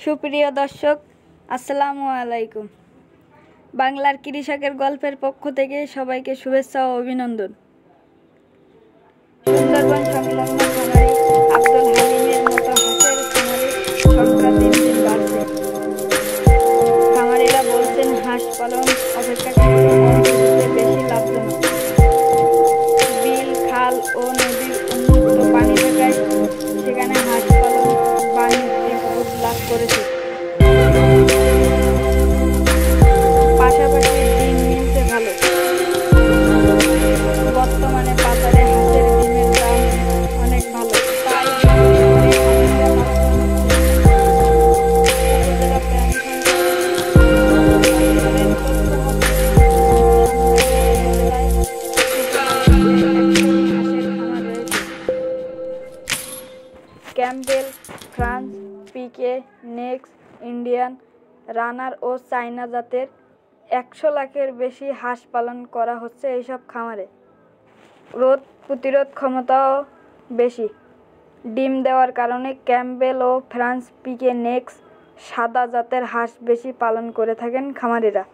সুপ্রিয় দর্শক, আসসালামু আলাইকুম। বাংলার কৃষকের গল্পের পক্ষ থেকে সবাইকে শুভেচ্ছা ও অভিনন্দন। সুন্দরবন সংলগ্ন খামারি আব্দুল হালিমের মতো হাঁসের খামারির সংখ্যা দিন দিন বাড়ছে। খামারিরা বলছেন, হাঁস পালন অপেক্ষাকৃত কম পুঁজিতে বেশি লাভজনক। বিল, খাল ও নদীর উন্মুক্ত পানি থাকায় সেখানে হাঁস পালন বাণিজ্যিক রূপ লাভ করেছে। পাশাপাশি ডিম মিলছে ভালো। বর্তমানে বাজারে হাঁসের ডিমের দাম অনেক ভালো, তাই ক্যাম্পবেল, ফ্রান্স, পিকে, নেক্স, ইন্ডিয়ান, রানার ও চায়না জাতের 100 লাখের বেশি হাঁস পালন করা হচ্ছে এইসব খামারে। রোগ প্রতিরোধ ক্ষমতাও বেশি। ডিম দেওয়ার কারণে ক্যাম্পবেল ও ফ্রান্স, পিকে, নেক্স সাদা জাতের হাঁস বেশি পালন করে থাকেন খামারিরা।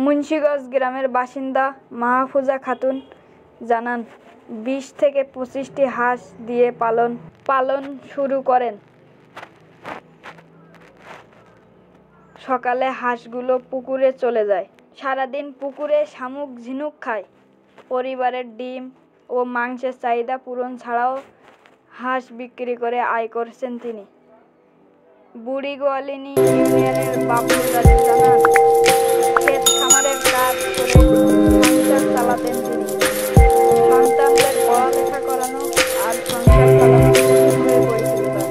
মুন্সিগঞ্জ গ্রামের বাসিন্দা মাহফুজা খাতুন জানান, 20 থেকে 25টি হাঁস দিয়ে পালন শুরু করেন। সকালে হাঁসগুলো পুকুরে চলে যায়। সারাদিন পুকুরে শামুক ঝিনুক খায়। পরিবারের ডিম ও মাংসের চাহিদা পূরণ ছাড়াও হাঁস বিক্রি করে আয় করছেন তিনি। বুড়িগোয়ালিনী ইউনিয়নের বাবলু রাজু জানান, ক্ষেত খামারের কাজ করে সংসার চালাতেন তিনি। সন্তানদের পড়ালেখা করানো আর সংসার চালানো কঠিন হয়ে পড়েছিল তার।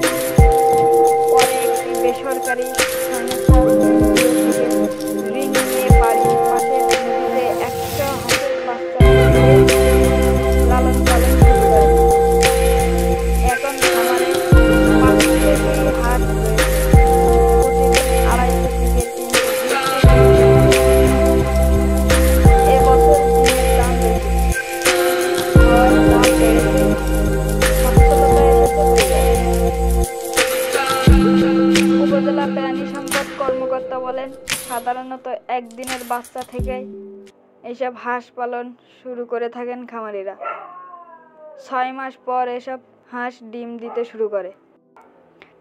পরে একটি বেসরকারি সংস্থা থেকে ঋণ নিয়ে বাড়ির পাশের নদীতে 100 হাঁসের বাচ্চা লালন পালন শুরু করেন। এখন খামারে 5 থেকে হাঁস রয়েছে। প্রতিদিন 250 থেকে 320 এবছর ডিমের দাম বেশি। উপজেলা প্রাণী সম্পদ কর্মকর্তা বলেন, সাধারণত একদিনের বাচ্চা থেকেই এসব হাঁস পালন শুরু করে থাকেন খামারিরা। 6 মাস পর এসব হাঁস ডিম দিতে শুরু করে।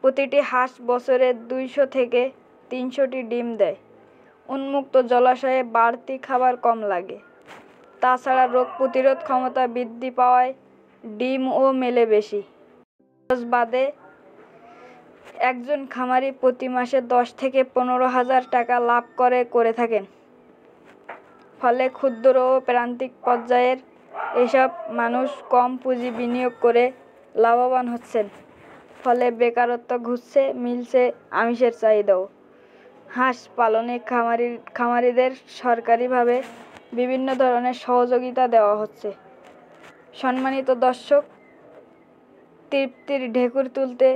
প্রতিটি হাঁস বছরে 200 থেকে 300টি ডিম দেয়। উন্মুক্ত জলাশয়ে বাড়তি খাবার কম লাগে। তাছাড়া রোগ প্রতিরোধ ক্ষমতা বৃদ্ধি পাওয়ায় ডিমও মেলে বেশি। খরচ বাদে একজন খামারি প্রতি মাসে 10 থেকে 15,000 টাকা লাভ করে থাকেন। ফলে ক্ষুদ্র ও প্রান্তিক পর্যায়ের এসব মানুষ কম পুঁজি বিনিয়োগ করে লাভবান হচ্ছেন। ফলে বেকারত্ব ঘুচছে, মিলছে আমিষের চাহিদাও। হাঁস পালনে খামারিদের সরকারিভাবে বিভিন্ন ধরনের সহযোগিতা দেওয়া হচ্ছে। সম্মানিত দর্শক, তৃপ্তির ঢেকুর তুলতে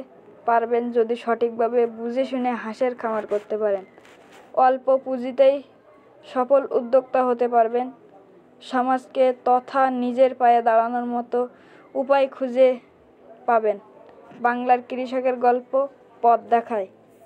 পারবেন যদি সঠিকভাবে বুঝে শুনে হাঁসের খামার করতে পারেন। অল্প পুঁজিতেই সফল উদ্যোক্তা হতে পারবেন। সমাজকে তথা নিজের পায়ে দাঁড়ানোর মতো উপায় খুঁজে পাবেন। বাংলার কৃষকের গল্প পথ দেখায়।